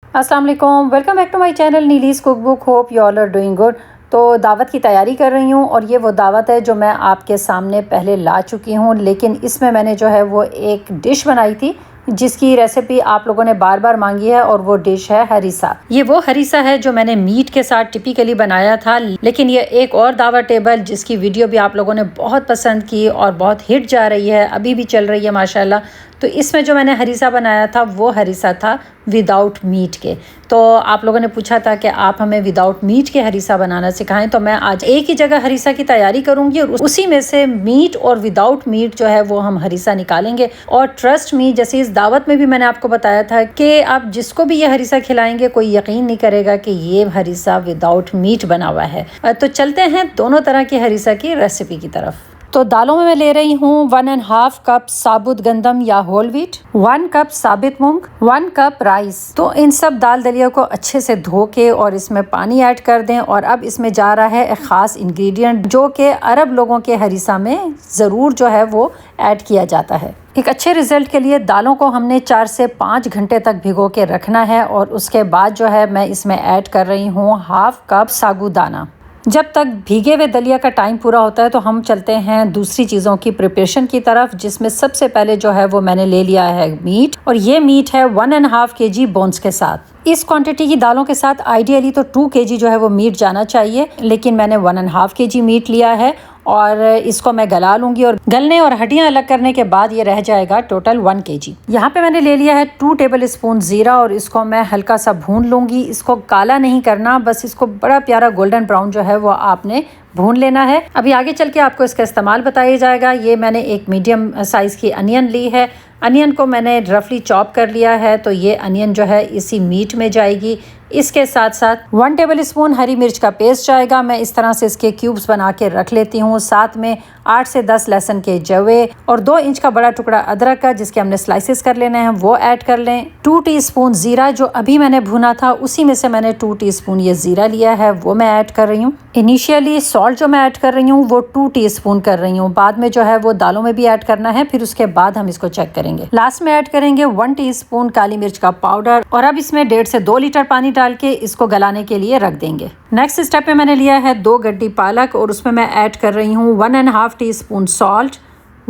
अस्सलाम वालेकुम, welcome back to my channel Neeli's cook book. Hope you all are doing good. तो दावत की तैयारी कर रही हूँ और ये वो दावत है जो मैं आपके सामने पहले ला चुकी हूँ, लेकिन इसमें मैंने जो है वो एक डिश बनाई थी जिसकी रेसिपी आप लोगों ने बार बार मांगी है, और वो डिश है हरीसा। ये वो हरीसा है जो मैंने मीट के साथ टिपिकली बनाया था, लेकिन ये एक और दावत टेबल जिसकी वीडियो भी आप लोगों ने बहुत पसंद की और बहुत हिट जा रही है, अभी भी चल रही है माशाल्लाह। तो इसमें जो मैंने हरीसा बनाया था वो हरीसा था विदाउट मीट के। तो आप लोगों ने पूछा था कि आप हमें विदाउट मीट के हरीसा बनाना सिखाएं, तो मैं आज एक ही जगह हरीसा की तैयारी करूंगी और उसी में से मीट और विदाउट मीट जो है वो हम हरीसा निकालेंगे। और ट्रस्ट मी, जैसे इस दावत में भी मैंने आपको बताया था कि आप जिसको भी ये हरीसा खिलाएंगे कोई यकीन नहीं करेगा कि ये हरीसा विदाउट मीट बना हुआ है। तो चलते हैं दोनों तरह की हरीसा की रेसिपी की तरफ। तो दालों में मैं ले रही हूँ 1.5 कप साबुत गंदम या होल व्हीट, 1 कप साबित मूंग, 1 कप राइस। तो इन सब दाल दलिया को अच्छे से धो के और इसमें पानी ऐड कर दें। और अब इसमें जा रहा है एक ख़ास इंग्रेडिएंट जो कि अरब लोगों के हरीसा में ज़रूर जो है वो ऐड किया जाता है। एक अच्छे रिज़ल्ट के लिए दालों को हमने 4 से 5 घंटे तक भिगो के रखना है। और उसके बाद जो है मैं इसमें ऐड कर रही हूँ 1/2 कप साबूदाना। जब तक भीगे हुए दलिया का टाइम पूरा होता है तो हम चलते हैं दूसरी चीज़ों की प्रिपरेशन की तरफ, जिसमें सबसे पहले जो है वो मैंने ले लिया है मीट। और ये मीट है 1.5 kg बोन्स के साथ। इस क्वांटिटी की दालों के साथ आइडियली तो 2 kg जो है वो मीट जाना चाहिए, लेकिन मैंने 1.5 kg मीट लिया है और इसको मैं गला लूँगी। और गलने और हड्डियाँ अलग करने के बाद ये रह जाएगा टोटल 1 kg। यहाँ पे मैंने ले लिया है 2 टेबल स्पून ज़ीरा और इसको मैं हल्का सा भून लूँगी। इसको काला नहीं करना, बस इसको बड़ा प्यारा गोल्डन ब्राउन जो है वो आपने भून लेना है। अभी आगे चल के आपको इसका इस्तेमाल बताया जाएगा। ये मैंने एक मीडियम साइज़ की अनियन ली है। अनियन को मैंने रफली चॉप कर लिया है, तो ये अनियन जो है इसी मीट में जाएगी। इसके साथ साथ 1 टेबल स्पून हरी मिर्च का पेस्ट जाएगा। मैं इस तरह से इसके क्यूब्स बना के रख लेती हूँ। साथ में 8 से 10 लहसुन के जवे और 2 इंच का बड़ा टुकड़ा अदरक का, जिसके हमने स्लाइसेस कर लेने हैं, वो ऐड कर लें। 2 टीस्पून ज़ीरा जो अभी मैंने भुना था उसी में से मैंने 2 टीस्पून ये ज़ीरा लिया है, वो मैं ऐड कर रही हूँ। इनिशियली सॉल्ट जो मैं ऐड कर रही हूँ वो 2 टीस्पून कर रही हूँ, बाद में जो है वो दालों में भी ऐड करना है, फिर उसके बाद हम इसको चेक करेंगे। लास्ट में ऐड करेंगे 1 टीस्पून काली मिर्च का पाउडर। और अब इसमें 1.5 से 2 लीटर पानी डाल के इसको गलाने के लिए रख देंगे। नेक्स्ट स्टेप में मैंने लिया है 2 गड्डी पालक और उसमें मैं ऐड कर रही हूँ 1.5 टीस्पून सॉल्ट,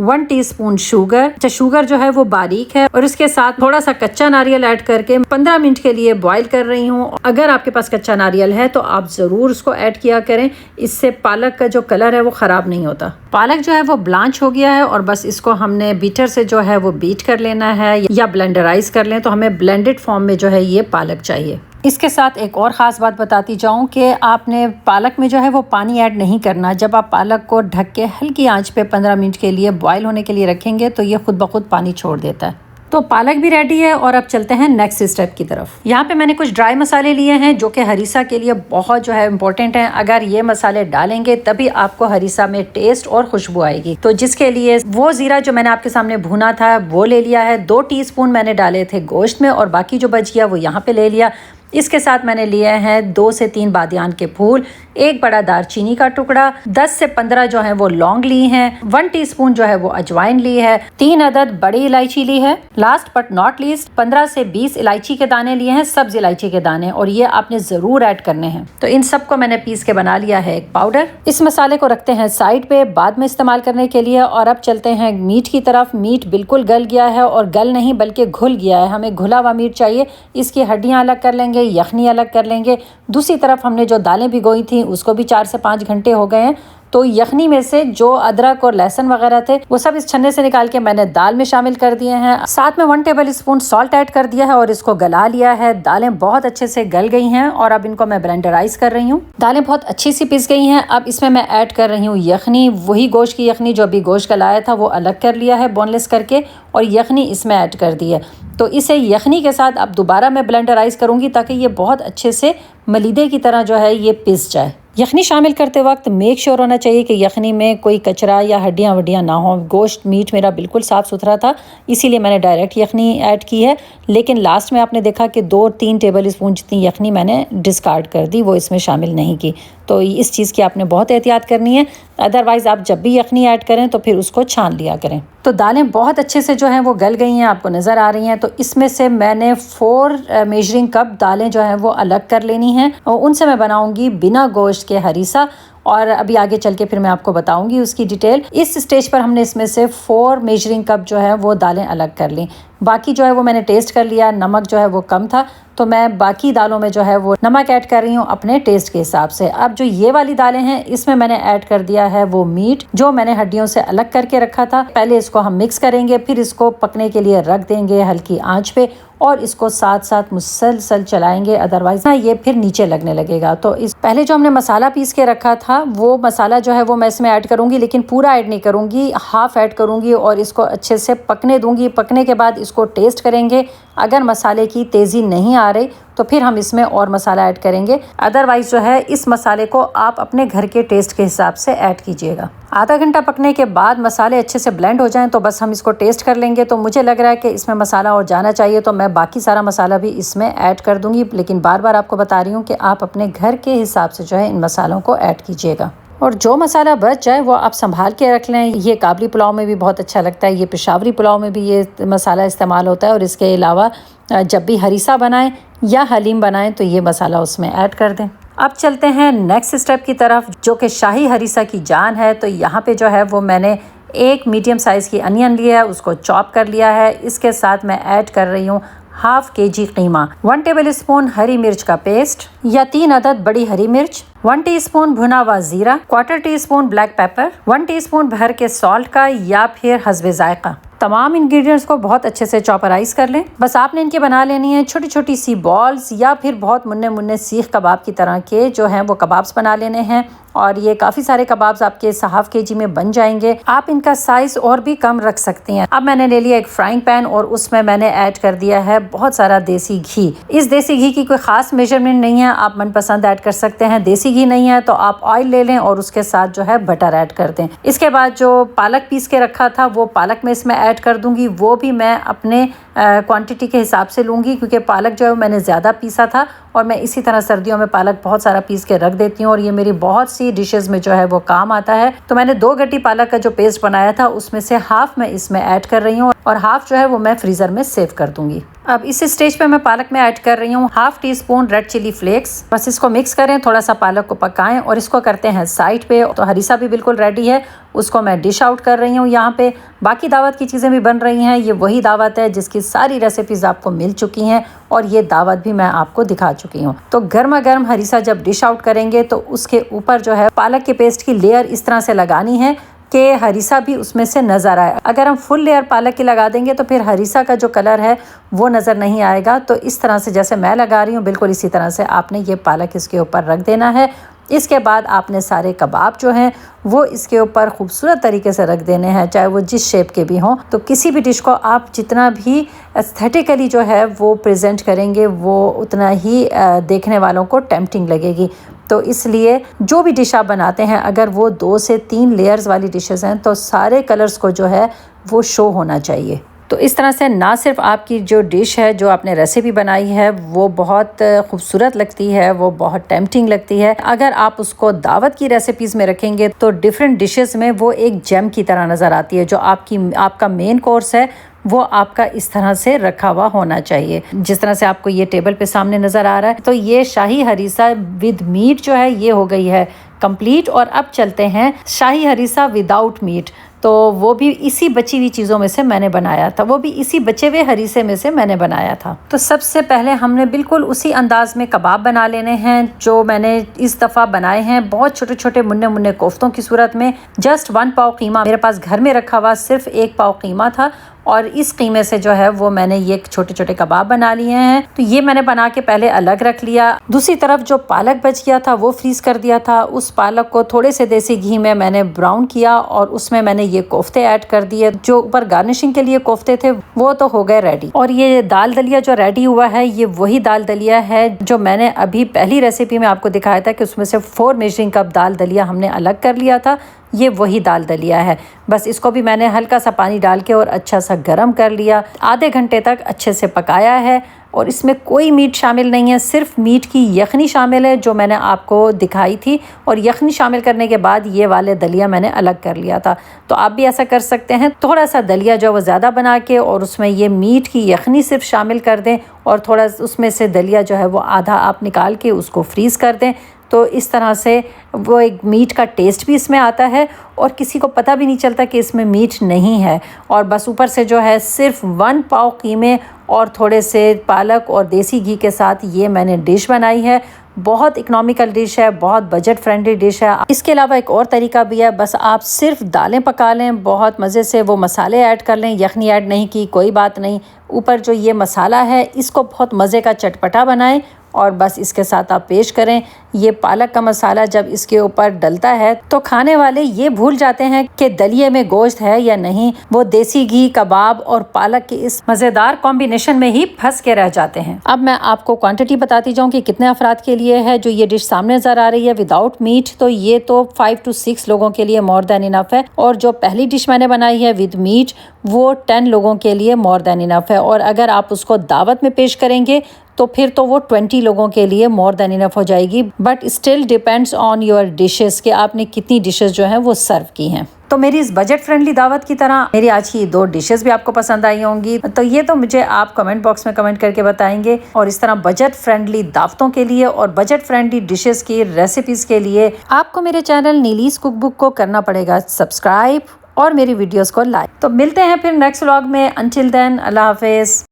1 टीस्पून शुगर। अच्छा, शुगर जो है वो बारीक है। और इसके साथ थोड़ा सा कच्चा नारियल ऐड करके 15 मिनट के लिए बॉईल कर रही हूँ। अगर आपके पास कच्चा नारियल है तो आप ज़रूर उसको ऐड किया करें, इससे पालक का जो कलर है वो ख़राब नहीं होता। पालक जो है वो ब्लांच हो गया है और बस इसको हमने बीटर से जो है वो बीट कर लेना है या ब्लेंडराइज कर लें। तो हमें ब्लेंडेड फॉर्म में जो है ये पालक चाहिए। इसके साथ एक और ख़ास बात बताती जाऊं कि आपने पालक में जो है वो पानी ऐड नहीं करना। जब आप पालक को ढक के हल्की आंच पे 15 मिनट के लिए बॉईल होने के लिए रखेंगे तो ये खुद ब खुद पानी छोड़ देता है। तो पालक भी रेडी है और अब चलते हैं नेक्स्ट स्टेप की तरफ। यहाँ पे मैंने कुछ ड्राई मसाले लिए हैं जो कि हरीसा के लिए बहुत जो है इम्पोर्टेंट हैं। अगर ये मसाले डालेंगे तभी आपको हरीसा में टेस्ट और खुशबू आएगी। तो जिसके लिए वो ज़ीरा जो मैंने आपके सामने भुना था वो ले लिया है। 2 टीस्पून मैंने डाले थे गोश्त में और बाकी जो बच गया वो यहाँ पे ले लिया। इसके साथ मैंने लिए हैं 2 से 3 बादियान के फूल, 1 बड़ा दालचीनी का टुकड़ा, 10 से 15 जो है वो लौंग ली हैं, 1 टीस्पून जो है वो अजवाइन ली है, 3 अदद बड़ी इलायची ली है। लास्ट बट नॉट लीस्ट 15 से 20 इलायची के दाने लिए हैं, सब्ज इलायची के दाने, और ये आपने ज़रूर ऐड करने हैं। तो इन सबको मैंने पीस के बना लिया है एक पाउडर। इस मसाले को रखते हैं साइड पे बाद में इस्तेमाल करने के लिए। और अब चलते हैं मीट की तरफ। मीट बिल्कुल गल गया है और गल नहीं बल्कि घुल गया है। हमें घुला हुआ मीट चाहिए। इसकी हड्डियाँ अलग कर लेंगे, यखनी अलग कर लेंगे। दूसरी तरफ हमने जो दालें भिगोई थी उसको भी 4 से 5 घंटे हो गए हैं। तो यखनी में से जो अदरक और लहसुन वगैरह थे वो सब इस छन्ने से निकाल के मैंने दाल में शामिल कर दिए हैं। साथ में 1 टेबल स्पून सॉल्ट ऐड कर दिया है और इसको गला लिया है। दालें बहुत अच्छे से गल गई हैं और अब इनको मैं ब्लेंडराइज कर रही हूँ। दालें बहुत अच्छी सी पिस गई हैं। अब इसमें मैं ऐड कर रही हूँ यखनी, वही गोश्त की यखनी जो अभी गोश्त गलाया था वो अलग कर लिया है बोनलेस करके, और यखनी इसमें ऐड कर दी है। तो इसे यखनी के साथ अब दोबारा मैं ब्लेंडराइज करूँगी ताकि ये बहुत अच्छे से मलीदे की तरह जो है ये पिस जाए। यखनी शामिल करते वक्त मेक श्योर होना चाहिए कि यखनी में कोई कचरा या हड्डियाँ वड्डियाँ ना हो। गोश्त मीट मेरा बिल्कुल साफ़ सुथरा था, इसीलिए मैंने डायरेक्ट यखनी ऐड की है। लेकिन लास्ट में आपने देखा कि 2-3 टेबल स्पून जितनी यखनी मैंने डिस्कार्ड कर दी, वो इसमें शामिल नहीं की। तो इस चीज़ की आपने बहुत एहतियात करनी है। अदरवाइज़ आप जब भी यखनी ऐड करें तो फिर उसको छान लिया करें। तो दालें बहुत अच्छे से जो हैं वो गल गई हैं, आपको नज़र आ रही हैं। तो इसमें से मैंने 4 मेजरिंग कप दालें जो हैं वो अलग कर लेनी हैं और उनसे मैं बनाऊंगी बिना गोश्त के हरीसा। और अभी आगे चल के फिर मैं आपको बताऊंगी उसकी डिटेल। इस स्टेज पर हमने इसमें से 4 मेजरिंग कप जो है वो दालें अलग कर ली। बाकी जो है वो मैंने टेस्ट कर लिया, नमक जो है वो कम था, तो मैं बाकी दालों में जो है वो नमक ऐड कर रही हूँ अपने टेस्ट के हिसाब से। अब जो ये वाली दालें हैं इसमें मैंने ऐड कर दिया है वो मीट जो मैंने हड्डियों से अलग करके रखा था। पहले इसको हम मिक्स करेंगे, फिर इसको पकने के लिए रख देंगे हल्की आंच पे और इसको साथ साथ मुसलसल चलाएंगे, अदरवाइज ना ये फिर नीचे लगने लगेगा। तो इस पहले जो हमने मसाला पीस के रखा था वो मसाला जो है वो मैं इसमें ऐड करूँगी, लेकिन पूरा ऐड नहीं करूँगी, हाफ ऐड करूँगी और इसको अच्छे से पकने दूँगी। पकने के बाद इसको टेस्ट करेंगे। अगर मसाले की तेज़ी नहीं आ रही तो फिर हम इसमें और मसाला ऐड करेंगे, अदरवाइज़ जो है इस मसाले को आप अपने घर के टेस्ट के हिसाब से ऐड कीजिएगा। आधा घंटा पकने के बाद मसाले अच्छे से ब्लेंड हो जाएं तो बस हम इसको टेस्ट कर लेंगे। तो मुझे लग रहा है कि इसमें मसाला और जाना चाहिए, तो मैं बाकी सारा मसाला भी इसमें ऐड कर दूंगी। लेकिन बार बार आपको बता रही हूँ कि आप अपने घर के हिसाब से जो है इन मसालों को ऐड कीजिएगा। और जो मसाला बच जाए वो आप संभाल के रख लें। ये काबली पुलाव में भी बहुत अच्छा लगता है, ये पेशावरी पुलाव में भी ये मसाला इस्तेमाल होता है। और इसके अलावा जब भी हरीसा बनाएं या हलीम बनाएं तो ये मसाला उसमें ऐड कर दें। अब चलते हैं नेक्स्ट स्टेप की तरफ, जो कि शाही हरीसा की जान है। तो यहाँ पे जो है वो मैंने एक मीडियम साइज़ की अनियन लिया है, उसको चॉप कर लिया है। इसके साथ मैं ऐड कर रही हूँ हाफ kg कीमा, 1 टेबल स्पून हरी मिर्च का पेस्ट या 3 अदद बड़ी हरी मिर्च, 1 टीस्पून भुना हुआ जीरा, 1/4 टीस्पून ब्लैक पेपर, 1 टीस्पून भर के सॉल्ट का या फिर हस्बे जायका। तमाम इंग्रेडिएंट्स को बहुत अच्छे से चॉपराइज कर लें। बस आपने इनकी बना लेनी है छोटी छोटी सी बॉल्स या फिर बहुत मुन्ने मुन्ने सीख कबाब की तरह के जो हैं वो कबाब्स बना लेने हैं। और ये काफ़ी सारे कबाब्स आपके हाफ kg में बन जाएंगे। आप इनका साइज़ और भी कम रख सकती हैं। अब मैंने ले लिया एक फ्राइंग पैन और उसमें मैंने ऐड कर दिया है बहुत सारा देसी घी। इस देसी घी की कोई ख़ास मेजरमेंट नहीं है, आप मनपसंद ऐड कर सकते हैं। देसी घी नहीं है तो आप ऑयल ले लें और उसके साथ जो है बटर ऐड कर दें। इसके बाद जो पालक पीस के रखा था वो पालक में इसमें ऐड कर दूंगी। वो भी मैं अपने क्वांटिटी के हिसाब से लूँगी, क्योंकि पालक जो है मैंने ज़्यादा पीसा था और मैं इसी तरह सर्दियों में पालक बहुत सारा पीस के रख देती हूँ और ये मेरी बहुत सी डिशेस में जो है वो काम आता है। तो मैंने 2 गट्टी पालक का जो पेस्ट बनाया था उसमें से हाफ मैं इसमें ऐड कर रही हूँ और हाफ जो है वो मैं फ्रीज़र में सेव कर दूँगी। अब इस स्टेज पे मैं पालक में ऐड कर रही हूँ half teaspoon red chilli flakes. बस इसको मिक्स करें, थोड़ा सा पालक को पकाएं और इसको करते हैं साइड पे। तो हरीसा भी बिल्कुल रेडी है, उसको मैं डिश आउट कर रही हूँ यहाँ पे। बाकी दावत की चीज़ें भी बन रही हैं। ये वही दावत है जिसकी सारी रेसिपीज़ आपको मिल चुकी हैं और ये दावत भी मैं आपको दिखा चुकी हूँ। तो गर्मा गर्म हरीसा जब डिश आउट करेंगे तो उसके ऊपर जो है पालक के पेस्ट की लेयर इस तरह से लगानी है कि हरीसा भी उसमें से नज़र आए। अगर हम फुल लेयर पालक की लगा देंगे तो फिर हरीसा का जो कलर है वो नज़र नहीं आएगा। तो इस तरह से जैसे मैं लगा रही हूँ बिल्कुल इसी तरह से आपने ये पालक इसके ऊपर रख देना है। इसके बाद आपने सारे कबाब जो हैं वो इसके ऊपर खूबसूरत तरीके से रख देने हैं, चाहे वो जिस शेप के भी हों। तो किसी भी डिश को आप जितना भी एस्थेटिकली जो है वो प्रेजेंट करेंगे वो उतना ही देखने वालों को टेम्पटिंग लगेगी। तो इसलिए जो भी डिश आप बनाते हैं अगर वो 2 से 3 लेयर्स वाली डिशेस हैं तो सारे कलर्स को जो है वो शो होना चाहिए। तो इस तरह से ना सिर्फ आपकी जो डिश है, जो आपने रेसिपी बनाई है वो बहुत खूबसूरत लगती है, वो बहुत टेम्पटिंग लगती है। अगर आप उसको दावत की रेसिपीज़ में रखेंगे तो डिफरेंट डिशेस में वो एक जेम की तरह नज़र आती है। जो आपका मेन कोर्स है वो आपका इस तरह से रखा हुआ होना चाहिए, जिस तरह से आपको ये टेबल पे सामने नज़र आ रहा है। तो ये शाही हरीसा विद मीट जो है ये हो गई है कंप्लीट। और अब चलते हैं शाही हरीसा विदाउट मीट। तो वो भी इसी बची हुई चीज़ों में से मैंने बनाया था, वो भी इसी बचे हुए हरीसे में से मैंने बनाया था। तो सबसे पहले हमने बिल्कुल उसी अंदाज में कबाब बना लेने हैं जो मैंने इस दफ़ा बनाए हैं, बहुत छोटे छोटे मुन्ने मुन्ने कोफ्तों की सूरत में। जस्ट 1 पाव कीमा मेरे पास घर में रखा हुआ सिर्फ 1 पाव कीमा था और इस कीमे से जो है वो मैंने ये छोटे छोटे कबाब बना लिए हैं। तो ये मैंने बना के पहले अलग रख लिया। दूसरी तरफ जो पालक बच गया था वो फ्रीज़ कर दिया था। उस पालक को थोड़े से देसी घी में मैंने ब्राउन किया और उसमें मैंने ये कोफ्ते ऐड कर दिए। जो ऊपर गार्निशिंग के लिए कोफ्ते थे वो तो हो गए रेडी। और ये दाल दलिया जो रेडी हुआ है ये वही दाल दलिया है जो मैंने अभी पहली रेसिपी में आपको दिखाया था कि उसमें से 4 मेजरिंग कप दाल दलिया हमने अलग कर लिया था। ये वही दाल दलिया है। बस इसको भी मैंने हल्का सा पानी डाल के और अच्छा सा गरम कर लिया। आधे घंटे तक अच्छे से पकाया है। और इसमें कोई मीट शामिल नहीं है, सिर्फ मीट की यखनी शामिल है जो मैंने आपको दिखाई थी। और यखनी शामिल करने के बाद ये वाले दलिया मैंने अलग कर लिया था। तो आप भी ऐसा कर सकते हैं, थोड़ा सा दलिया जो वो ज़्यादा बना के और उसमें ये मीट की यखनी सिर्फ शामिल कर दें और थोड़ा उसमें से दलिया जो है वो आधा आप निकाल के उसको फ्रीज़ कर दें। तो इस तरह से वो एक मीट का टेस्ट भी इसमें आता है और किसी को पता भी नहीं चलता कि इसमें मीट नहीं है। और बस ऊपर से जो है सिर्फ 1 पाव कीमे और थोड़े से पालक और देसी घी के साथ ये मैंने डिश बनाई है। बहुत इकोनॉमिकल डिश है, बहुत बजट फ्रेंडली डिश है। इसके अलावा एक और तरीका भी है, बस आप सिर्फ दालें पका लें, बहुत मज़े से वो मसाले ऐड कर लें, यखनी ऐड नहीं की कोई बात नहीं, ऊपर जो ये मसाला है इसको बहुत मज़े का चटपटा बनाएं और बस इसके साथ आप पेश करें। ये पालक का मसाला जब इसके ऊपर डलता है तो खाने वाले ये भूल जाते हैं कि दलिए में गोश्त है या नहीं, वो देसी घी, कबाब और पालक के इस मज़ेदार कॉम्बिनेशन में ही फंस के रह जाते हैं। अब मैं आपको क्वांटिटी बताती जाऊँ कि कितने अफराद के लिए है जो ये डिश सामने नज़र आ रही है विदाउट मीट। तो ये तो 5 to 6 लोगों के लिए मोर देन इनफ है। और जो पहली डिश मैंने बनाई है विद मीट वो 10 लोगों के लिए मोर देन इनफ है। और अगर आप उसको दावत में पेश करेंगे तो फिर तो वो 20 लोगों के लिए मोर देन इनफ हो जाएगी। But still depends on your dishes कि आपने कितनी डिशेस जो हैं वो सर्व की हैं। तो मेरी इस बजट फ्रेंडली दावत की तरह मेरी आज की 2 डिशेस भी आपको पसंद आई होंगी। तो ये तो मुझे आप कमेंट बॉक्स में कमेंट करके बताएंगे। और इस तरह बजट फ्रेंडली दावतों के लिए और बजट फ्रेंडली डिशेस की रेसिपीज़ के लिए आपको मेरे चैनल नीलीज कुकबुक को करना पड़ेगा सब्सक्राइब और मेरी वीडियोज़ को लाइक। तो मिलते हैं फिर नेक्स्ट व्लॉग में। अंटिल देन, अल्लाह हाफिज़।